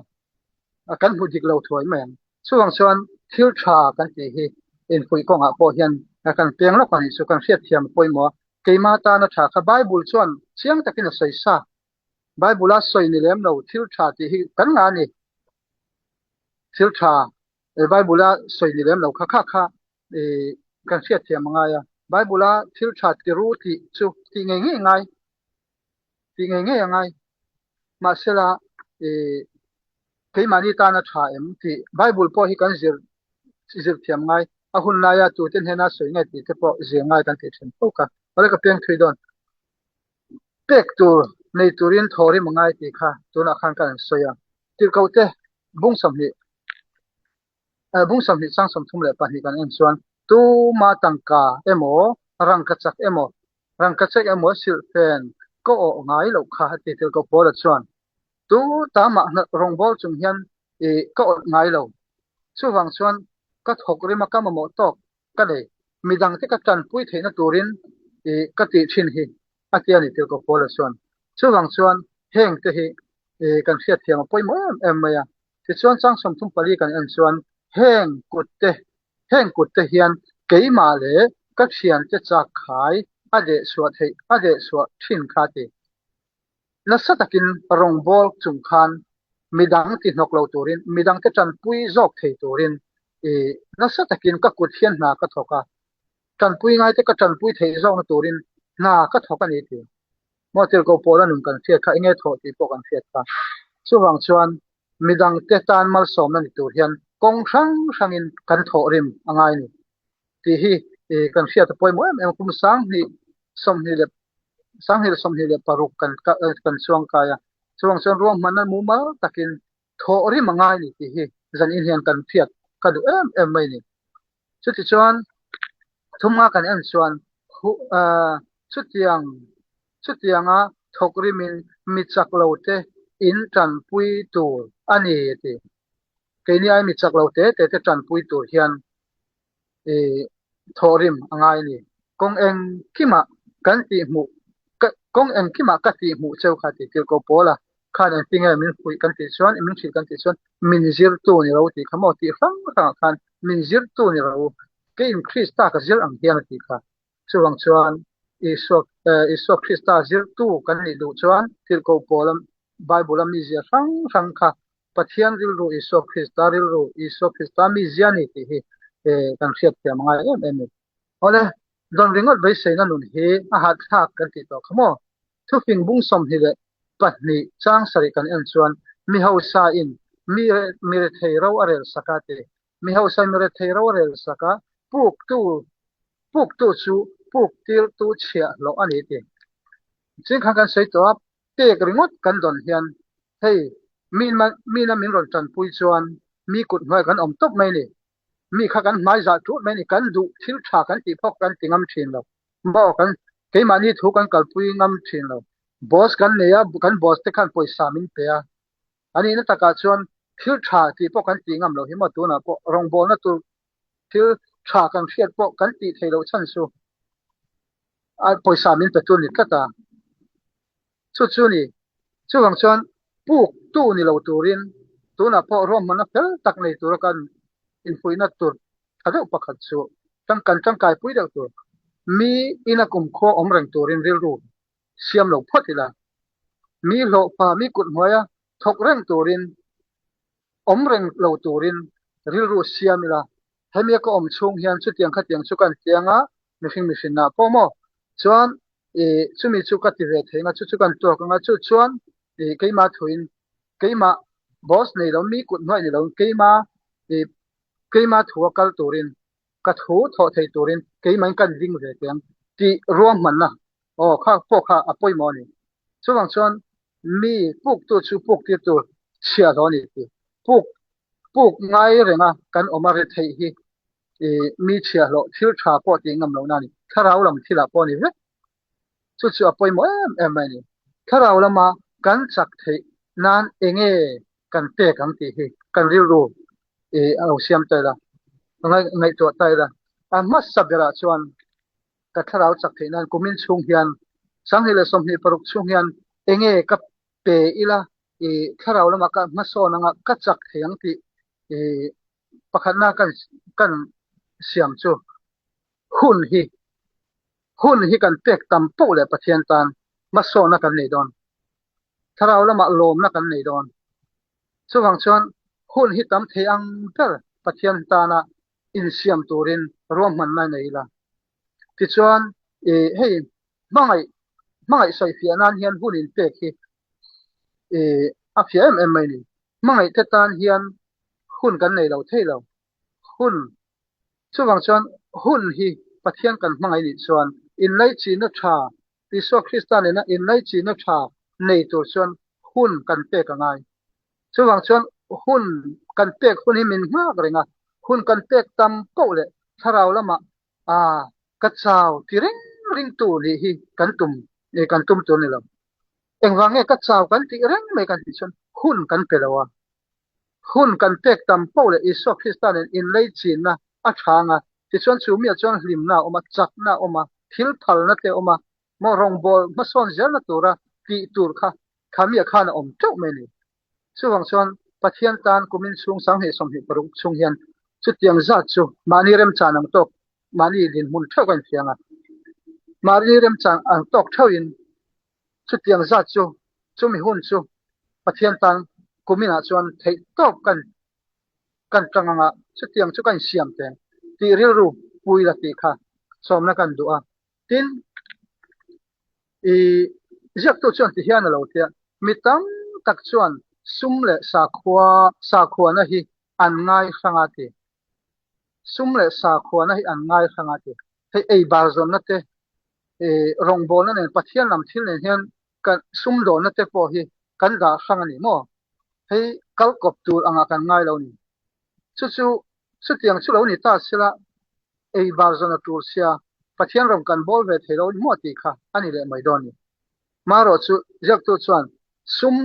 [SPEAKER 1] กันหูดิกเราถอยแม่งส่วนส่วนทิลทรากันที่คุยกงอ่ะพอเห็นกันเพียงแล้วกันสุกันเสียเทียมป่วยหมอเกมาตานะทาคไบเบิลชวนเสียงตะกินใส่ซาไบเบิลสอยนี่แหละเราทิลทราที่กันงานนี่ทิลทราไบเบิลสอยนี่แหละเราค่ากันเสียเทียมไงอ่ะไบเบิลทิลทราที่รู้ที่สุที่ไงยังไงมาเสละเกมานี่ตานะทาที่ไบเบิลพอให้กันจิรเทียมไงอะหุ่นนายตัวเต็นเฮนะสวยไงที่พอเสียงไงกันที่ฉันพวกอะไรก็เพียงคุยดอนเป็กตัวในตัวเรียนทอริมง่ายที่ค่ะตัวนักขันกันสวยที่เขาเตะบุ้งสำลีสร้างสมทุมเลยปะฮีกันเองส่วนตัวมาตังการังกัจจเอโมสิลเฟนก็ง่ายลูกค่ะที่เขาพอละส่วนตัวตามารองบอลจุงเฮียนก็ง่ายลูกส่วนก็ถกเรื่องมาก็มาหมดตกก็เลยมีดังที่กัจันปุ้ยเทนตัวรินก็ติชินฮีอาเทียนี่ที่เขาพอละส่วนเฮงที่กันเสียเทียมปุ้ยหมอมายาที่ส่วนสร้างสมทุมปรีกันส่วนเฮงกุดเตเฮียนเกี่ยมาเลยก็เชียนจะจากขายอเดสวดชินคาตินักสัตกินรองบอลจุงคันมีดังที่นกเราตัวรินมีดังที่จันปุ้ยจอกเทตัวรินนักสัตกินก็กุดเชียนนาก็ถกกันจันปุ้ยง่ายที่ก็จันปุ้ยเทจอกตัวรินนาก็ถกกันนี่ทีมอเตอร์ก็พอแล้วหนึ่งกันเสียค่ะเงี้ยถอดที่พวกกันเสียค่ะส่วนมีดังเตตานมาสมนั่นตัวเฮียนกงช่างอินกันถอริมง่ายนี่ที่กันเสียแต่ป่วยหมดคุ้มสังนี่สมนี่เลยปารุกันช่วงกายส่วนรวมมันนั้นมุมาตะกินถอริมง่ายนี่ที่จันอินเฮียนกันเสียกันดูไม่นี่สุดที่ส่วนทุ่มมากันส่วนสุดยังถกริมินมิจักเราเตอินจันปุยตัวอันนี้ที่เกนี่ไอมิจักเราเตจันปุยตัวเฮียนทอริมง่ายนี่กงเองขี้มากันตีหมูกงเองขี้มากันตีหมูเจ้าข้าที่ก็พอละข้าเนี่ยติงมินคุยกันที่ส่วนมินชิลกันที่ส่วนมินจิรตัวนี่เราที่ขโมยที่ฟังกันมินจิรตัวนี่เราเกี่ยคริสต์ตากจิรอังเฮียนที่ค่ะส่วนอิสวคริสต์จิรตัวกันนี่ดูส่วนที่ก็พอละไบเบิลมีเสียฟังค่ะปัจจัยริลรู้อิสวคริสต์มีเสียนี่ที่กันเสียเทียมง่ายเอาเลยดอนริงอดไปเสียนั่นนู่นอาหารทักกันติดต่อขโมยทุกสิ่งบุ้งสมเหตุปัจนี้จ้างสริกันส่วนมีเฮาซาอินมีเรทเฮเราอะไรสักทีมีเฮาซามีเรทเฮเราอะไรสักปุ๊กตู้ชูปุ๊กติลตู้เชียโลอันนี้ที่จริงข้างกันเสียตัวเตะริงอดกันดอนเฮียนมีน้ำมินรอนจันปุยชวนมีกุดหน่วยกันตบไม่นี่มีข้ากันไม่จัดทุกไม่นี่กันดูทิลทรากันตีพกกันติงำชินเราบอกกันเกี่ยมานี่ทุกกันกัลปุยงำชินเราบอสกันเนี่ยกันบอสเตกันปุยสามินเปียอันนี้นั่นตะการชวนทิลทราตีพกกันติงำเราเห็นมาตัวน่ะพอรองบอลน่ะตัวทิลทรากันเชียดพกกันตีเทเราชั้นสูปุยสามินเป็นตัวนี้ก็ตา chu ni chu wang chuan puk tu ni lo turin tuna pho rom mana fel tak nei tur kan in fuina tur thado pakhat chu tang kai pui deuh tur mi ina kum kho om reng turin ril ru siam lo photila mi lo pa mi kut moya thok reng turin om reng lo turin ril ru siamila hemia ko om chung hian chu tiang kha tiang chu kan tianga mihring na pomo chuan chumi chu ka ti ve thenga chu kan to ka chu chuan keima thuin keima boss nei lo mi kut noi ni lo keima thuwa kal turin ka thu tho thei turin keima kan ding ve tiang ti ruam man na kha po kha apoi mo ni chuwang chuan mi puk tu chu puk ti tu sia do ni ti puk ngai renga kan omare thei hi mi chia lo thil tha po ti ngam lo na ni tharau lam thila po ni ve chu apoi mo em mai ni tharau lama kan chak thei nan enge kan te kan ti hi kan ril ru au siam tai la ngai to tai la mas sabera chuan ka tharau chak thei nan kumin chung hian sang hile som hi paruk chung hian enge ka pe ila tharau lama ka maso na ka chak theiang ti pakhatna kan siam chu hun hi kan pek tam po le pathian tan maso na kan nei don tharau lama lom na kan nei don chuwang chuan hun hi tam theiang per pathian tana in siam turin rom man na nei la ti chuan hei mangai soi fianan hian hun in pek hi a fiam em mai ni mangai te tan hian hun kan nei lo thei lo hun chuwang chuan hun hi pathian kan mangai ni chuan in lai chi na tha Iso Kristan na in lai chi na tha nei tur chuan hun kan pek angai chuwang chuan hun kan pek hun hi min ngak renga hun kan pek tam ko le tharau lama ka chau ti ring tu ni hi kan tum tu ni lo engwange ka chau kan ti reng me kan ti chuan hun kan pelawa hun kan pek tam ko le Iso Kristan in lai chi na a thanga ti chuan chu mi chuan hlim na oma chak na oma thil phal na te oma mo rong bol ma son zel na tura ti tur khamia khana om tok me ni chuwang chuan pathian tan kumin chung sang he som hi paruk chung hian chu tiang za chu mani rem chanang tok mani lin mun thok an fianga mani rem chang ang tok thoin chu tiang za chu mi hun chu pathian tan kumina chuan thei tok kan tanganga chu tiang chu kan siam te ti ril ru pui la ti kha somna kan du'a tin jak to chuan ti hian lo tia mitang tak chuan sum le sa khwa na hi an ngai sanga ti sum le sa khwa na hi an ngai sanga ti hei ei bar zon na te rong bol na nen pathian lam thil nen hian kan sum do na te po hi kan da sanga ni mo hei kal kop tur anga kan ngai lo ni chu tiang chu lo ni ta sila ei bar zon na tur sia pathian rom kan bol ve thelo mo ti kha ani le mai don ni maro chu jak to chuan sum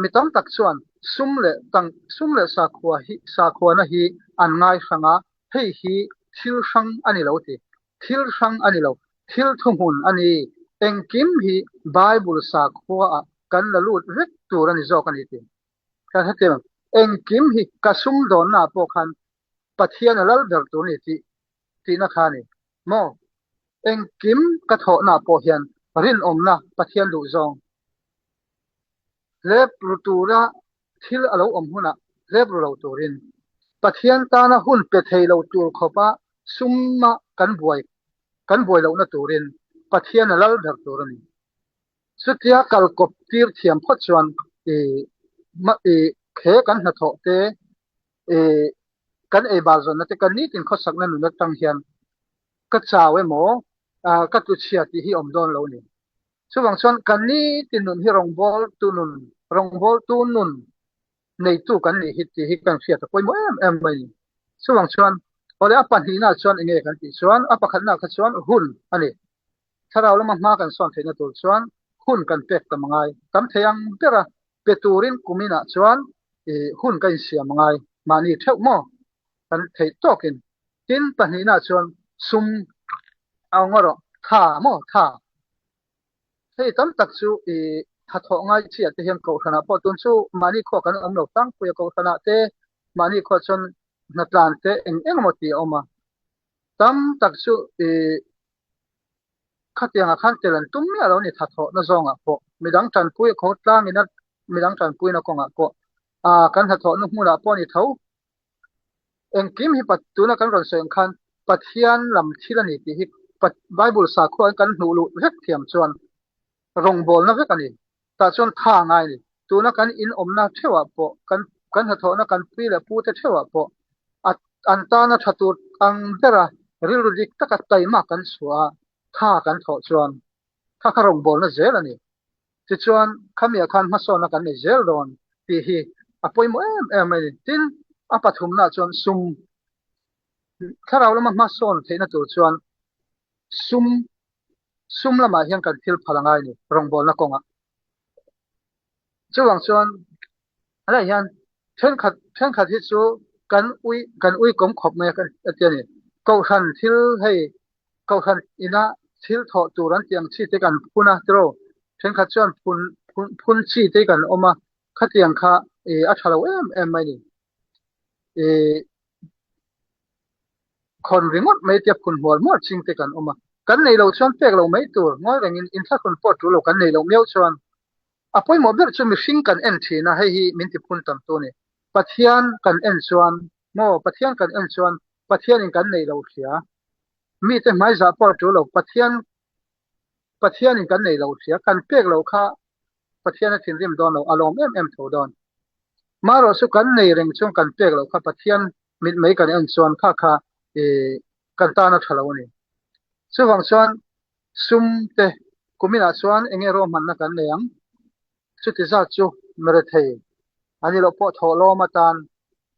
[SPEAKER 1] mitam tak chuan sum le sa khwa na hi an ngai sanga hei hi thil sang ani lo ti thil sang ani lo thil thumun ani engkim hi bible sa khwa kan la lut vek tur ani zo kan ti ka hatem engkim hi kasum don na po khan pathian lal ber tu ni ti na khani mo engkim ka tho na po hian rin omna pathian lu zong lep rutura thil alo om huna lep ro turin pathian ta na hun pe thei lo tur khopa summa kan buai lo na turin pathian lal ber turani chutia kal kop tir thiam phot chuan khe kan na tho te kan ei bazon na te kan ni tin khosak na nu na tang hian ka chawe mo ka tu chia ti hi om don lo ni chuwang chuan kan ni tin nun hi rong bol tu nun nei tu kan ni hi ti hi kan sia ta poi mo em mai chuwang chuan ole apan hi na chuan enge kan ti chuan apakhat na kha chuan hun ani tharau lama ma kan son theina tur chuan hun kan pek ta mangai kam theyang pera peturin kumina chuan hun kan sia mangai mani theu mo kan thei tokin tin panina chuan sum angoro tha hey tam tak chu tha tho ngai chi te hian ko thana po tun chu mani kho kan lo tang pu ko thana te mani kho chon na tlan te eng mo ti oma tam tak chu khatianga khan telan tum mi alo ni tha tho na zonga po midang tan pui ko tlang ina midang tan pui na ko nga ko kan tha tho nu hmuna po ni tho eng kim hi pat tu na kan ron seng khan pathian lam thilani ti hi pat bible sa kho kan hnu lu vek thiam chuan rong bol na vek ani ta chuan tha ngai ni tu na kan in omna thewa po kan tha tho na kan pi la pu te thewa po an ta na thatu ang dera ril rik taka tai ma kan suwa tha kan tho chuan kha rong bol na zel ani ti chuan khamia khan ma so na kan ni zel don ti hi apoi mo em ai tin apathum na chuan sum kharau lama ma son theina tur chuan sum lama hian kan thil phalangai ni rong bol na konga chuwang chuan ala hian then khat hi chu kan ui kom khop me kan atiani ko han thil hei ko han ina thil tho turan tiang chi te kan phuna tro then khat chuan phun chi te kan oma khatiang kha a thalo em mai ni kon ringot mai te phun hol mo ching te kan oma kan nei lo chuan pek lo mai tur ngoi rengin in thla kon pot tu lo kan nei lo meu chuan apoi mo ber chu mi hring kan en thina hei hi min ti phun tam tu ni pathian kan en chuan mo pathian kan en chuan pathian in kan nei lo thia mi te mai za por tu lo pathian in kan nei lo thia kan pek lo kha pathian a thin rim don lo alom em tho don maro su kan nei reng chung kan pek lo kha pathian mit mai kan en chuan kha kan ta na thalo ni chuwang chuan sum te kumina chuan enge ro man na kan leang chuti za chu mere thei ani lo po tho lo matan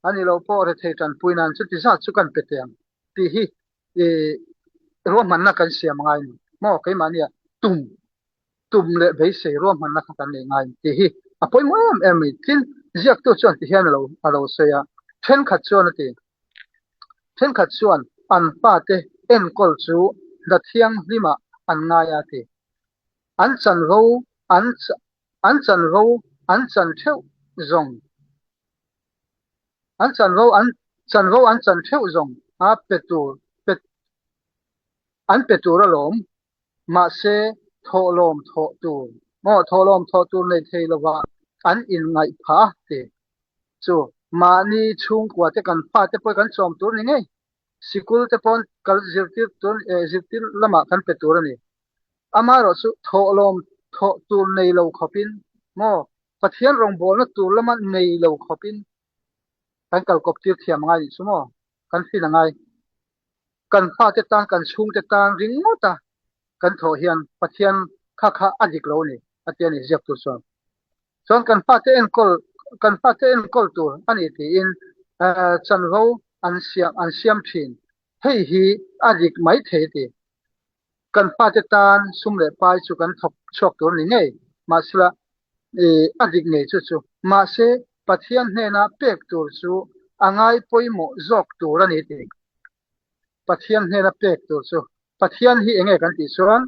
[SPEAKER 1] ani lo po re thei tan puinan chuti za chu kan peteng ti hi ro man na kan siam ngai ni mo kai mania tum le bei sei ro man na kan le ngai ti hi apoi mo em tin ziak tu chuan ti hian alo se ya then khat chuan an pa te en kol chu da thiang lima an nga ya ti an chan ro an chan theu zong an chan theu zong a petur alom ma se tholom tho tu mo tholom tho tu nei thei lova an in ngai pha te chu ma ni chung kwa te kan pha te poi kan chom tur ni ngai sikul te pon kal zirtir lama kan petur ani amaro su tholom tho tu nei lo khopin mo pathian rong bol na tur lama nei lo khopin kan kal kop tir thiam ngai sumo kan fi ngai kan pha te tan kan chung te tan ring ngota kan tho hian pathian kha adik lo ni atiani ziak tu chuan kan pha te en kol tur ani ti in chan ro an siam thin hei hi adik mai the ti kan pha te tan sum le pai chu kan thok chok tur ni ngei ma sila adik nei chu ma se pathian hne na pek tur chu angai poimo zok tur ani ti pathian hne na pek tur chu pathian hi enge kan ti chuan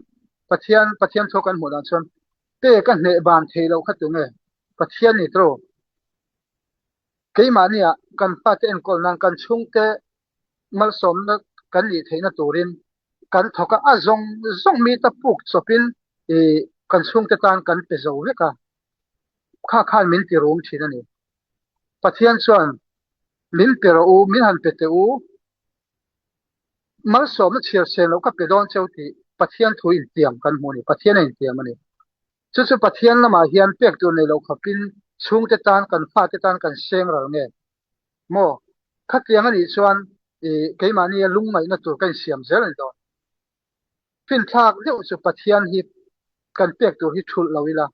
[SPEAKER 1] pathian thokan mu dan chuan te kan hne ban thei lo khatu nge pathian ni tro keima nia kan pa te en kol nang kan chung te mal som na kan li theina turin kan thoka a zong mi ta puk chopin kan chung te tan kan pe zo veka kha min ti rom thina ni pathian chuan min pero u min han pe te u mal som na chiar sen lo ka pe don cheuti pathian thu in tiam kan mu ni pathian in tiam ani chu pathian lama hian pek tu nei lo khapin chung te tan kan pha te tan kan seng ral nge mo khatiang ani chuan keima ni lung mai na tur kan siam zel ni do pin thak deuh chu pathian hi kan pek tu hi thul loila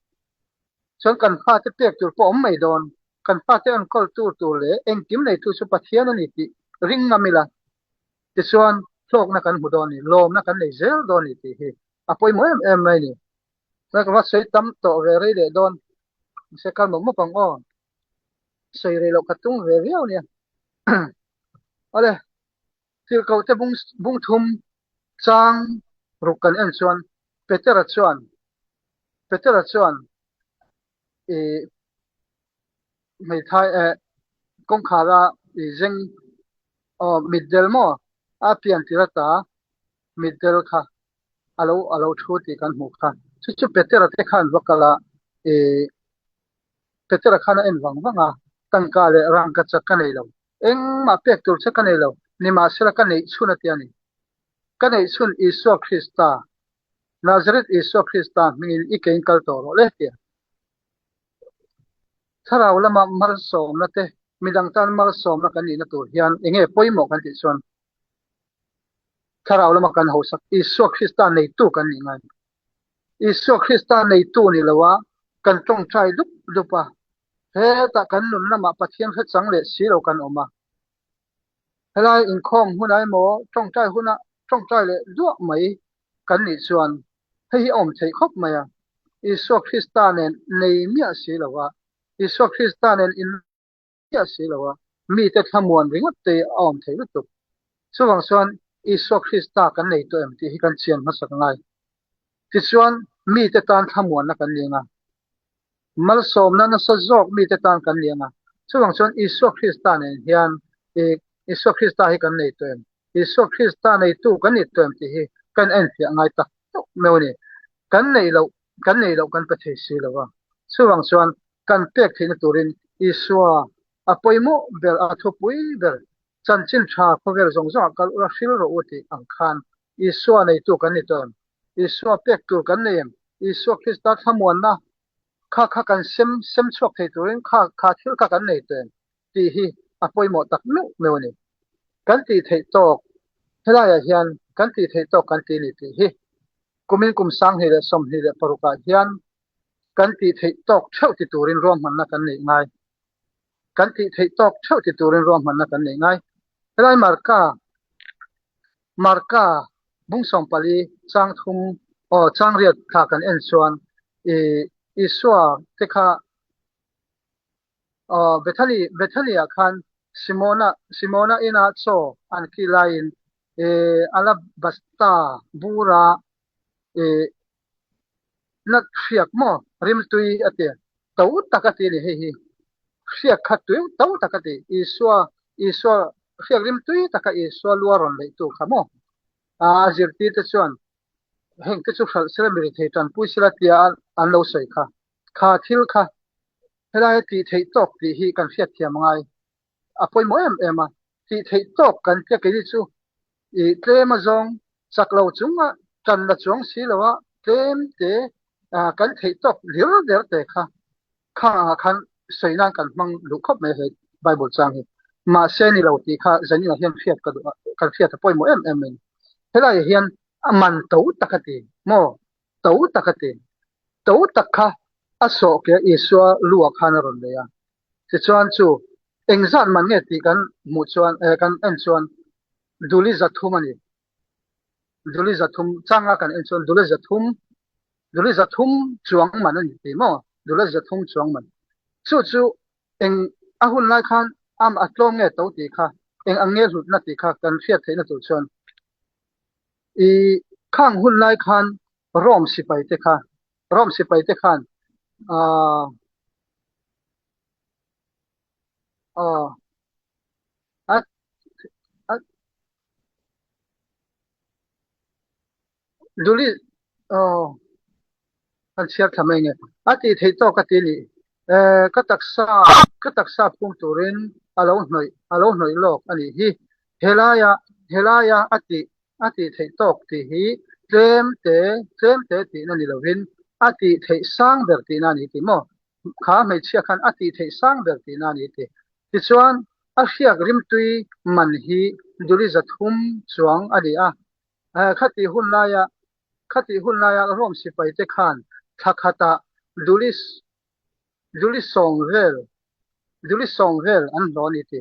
[SPEAKER 1] chuan kan pha te pek tur po om mai don kan pha te an kol tur le eng kim nei tu chu pathian ani ti ring ngamila ti chuan thlok na kan hu don ni lom na kan nei zel don ni ti hi apoi mo em mai ni na ka sei tam to ve re le don se kal mo pang o sei re lo katung ve viau ni ale til ko te bung thum chang rukan en chuan petera chuan Petera chuan mai thai kong khara jeng middle mo apian tirata middle kha alo thu ti kan mu kha chu petera te khan wakala petera khana en wanga tangka le rang ka chakanei lo eng ma pek tur chakanei lo ni ma sela kanei chuna ti ani kanei chun Isu Krista Nazareth Isu Krista min ikein kal to le ti tharaw lama mar som na te midang tan mar som na kan ni na tur hian enge poimo kan ti chuan tharaw lama kan ho sak Isu Krista nei tu kan ni ngai Isu Krista nei tu ni lawa kan tong trai lupa he ta kan nun lama pathian kha chang le si lo kan oma helai in khom hunai mo tong trai huna tong trai le duak mai kan ni chuan hei om thei khop maya Isu Krista nen nei mia si lawa Isu Krista nen in mia si lawa mi te thamuan ringot te om thei lutuk chuwang chuan Isu Krista kan nei to em ti hi kan chian ma sak ngai ti chuan mi te tan thamuan na kan linga mal som na sa jok mi te tan kan linga chuwang chuan Isu Krista nen hian Isu Krista hi kan nei to em Isu Krista nei tu kan ni to em ti hi kan en ti ngai tak meuni kan nei lo kan pathei si lawa chuwang chuan kan pek thina turin Isu apoimo bel athopui bel chanchin tha khovel zongjong kal ura shil ro uti angkhan Isu nei tu kan ni to em Isu pek tu kan nei em Isu Krista thamuan na kha kan sem chok thei turin kha thil ka kan nei to em ti hi apoimo tak meuni kan ti thei tok helaya hian kan ti thei tok kan ti ni ti hi kumin kum sang hi le som hi le paruka hian kan ti thei tok theu ti turin rom man na kan nei ngai kan ti thei tok theu ti turin rom man na kan nei ngai helai marka bung som pali chang thum chang riat tha kan en chuan Isua te kha Bethania khan Simona ina cho an ki lain alabasta bura nak fiak mo rim tui ate to takati ni hi fiak khat tu to takati Isua fiak rim tui taka Isua luaron le tu khamo zirti te chuan heng ke chu khal celebrity theitan puisila tia an lo sei kha thil kha helai ti thei tok ti hi kan fiat thiam ngai apoi mo em ti thei tok kan te ke ni chu tlema zong saklo chunga tan la chuang si lawa tlem te kan thei tok lir der te khan seinan kan mang lu khop me he bible chang hi ma se ni lo ti kha zani la hian fiat ka kan fiat apoi mo em helai hian aman to takati mo to takati to takha aso ke Isua luwa khana ron le ya ti chuan chu engzan man nge ti kan mu chuan kan en chuan duli zathum changa kan en chuan duli zathum chuang man ani ti mo duli zathum chuang man chu eng ahun lai khan am atlom nge to ti kha eng ange lut na ti kha kan fiat theina tu chuan khang hun lai khan rom sipai te khan duli an siar thamai nge ati thei to ka ti ni ka taksa pum turin alo hnoi lok ani hi helaya ati thei tok ti hi tlem te ti na ni lovin ati thei sang ber ti na ni ti mo kha mai chia khan ati thei sang ber ti na ni ti chuan a hriak rim tui man hi duli zathum chuang ani khati hun laya rom sipai te khan thakhata duli song vel an lo ni ti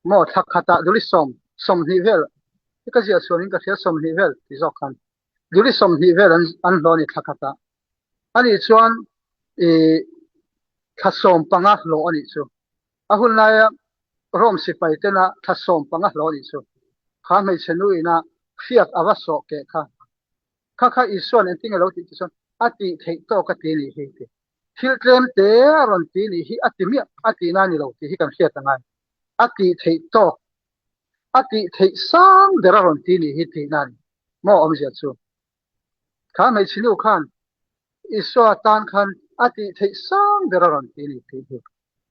[SPEAKER 1] mo thakhata duli som hi vel ka zia chuanin ka thia som hi vel ti zok khan duli som hi vel an lo ni thakhata ani chuan thasom panga lo ani chu ahun laya rom sipai te na thasom panga lo ni chu kha mai chenu ina fiat awaso ke kha Isua en ting lo ti chuan ati thei to ka ti ni hi ti thil trem te ron ti ni hi ati mi ati na ni lo ti hi kan hria tangai ati thei to ati thei sang dera ron ti ni hi ti nan mo om zia chu kha mai chinu khan iswa tan khan ati thei sang dera ron ti ni ti hi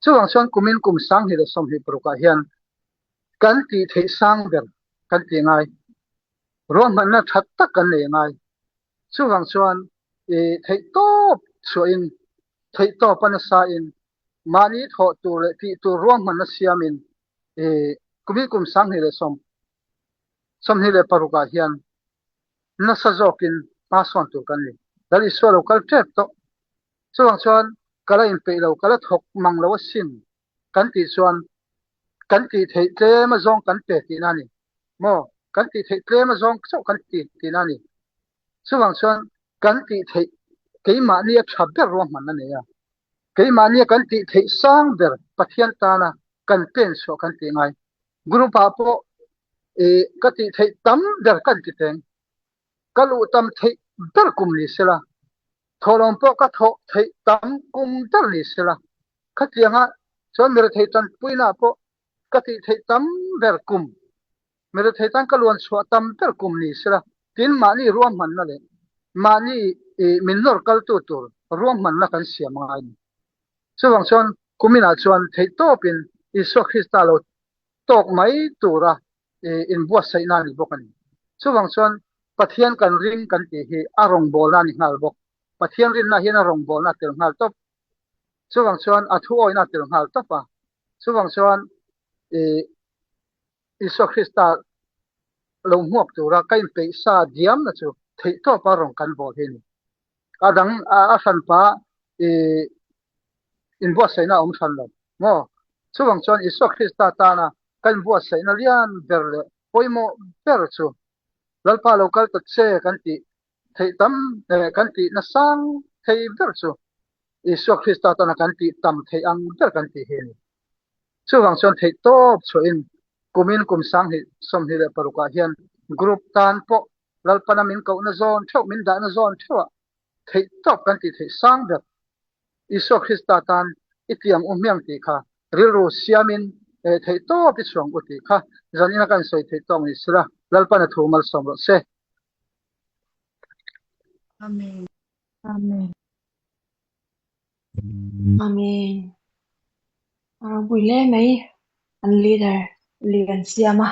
[SPEAKER 1] chuang chuan kumin kum sang hi le som hi proka hian kan ti thei sang der kan ti ngai ron man na that tak kan le ngai chuang chuan thei to so in thei to pan sa in mani tho tu le ti tu rom man na siamin kumin kum sang hi le som hi le paruka hian na sa zokin pa son tu kan ni dali so lo kal tet to chuang chuan kala in pe lo kala thok mang lo sin kan ti chuan kan ti thei tle ma zong kan pe ti na ni mo kan ti thei tle ma zong so kan ti na ni chuang chuan kan ti thei keima ni a thaber rom man na ne ya keima ni kan ti thei sang ber pathian ta na kan pen so kan ti ngai guru pa po ka ti thei tam der kan ti teng kalu tam thei ber kum ni sela tholom po ka tho thei tam kum dar ni sela khatianga chon mer thei tan puina po ka ti thei tam ber kum mer thei tan kalon chwa tam ber kum ni sela tin ma ni ruam man na le ma ni minor kal tu tur ruam man na kan siam ngai chuang chon kumina chuan thei to pin iso krista lo tok mai tura in bua sai na ni bokani chuang chuan pathian kan ring kan ti hi arong bol na ni ngal bok pathian rin na hian arong bol na tel ngal top chuang chuan athu oi na tel ngal top pa chuang chuan iso krista lo muak tura kain pe sa diam na chu thei to pa rong kan bol hin adang a san pa in bua sai na om san lo mo chuang chuan iso krista ta na kan bua sai na lian ber le poimo ber chu lalpa local to che kan ti thei tam kan ti na sang thei ber chu iso krista ta na kan ti tam thei ang ber kan ti hen chuang chuan thei top chu in kumin kum sang hi som hi le paruka hian group tan po lalpana min ko na zone thau min da na zone thua thei top kan ti thei sang ber iso krista tan itiang umyang ti kha riru siamin thei to pi song uti kha zanina kan soi thei tong ni sira lalpana thumal som ro se
[SPEAKER 2] amen amen buile mai an leader lian siama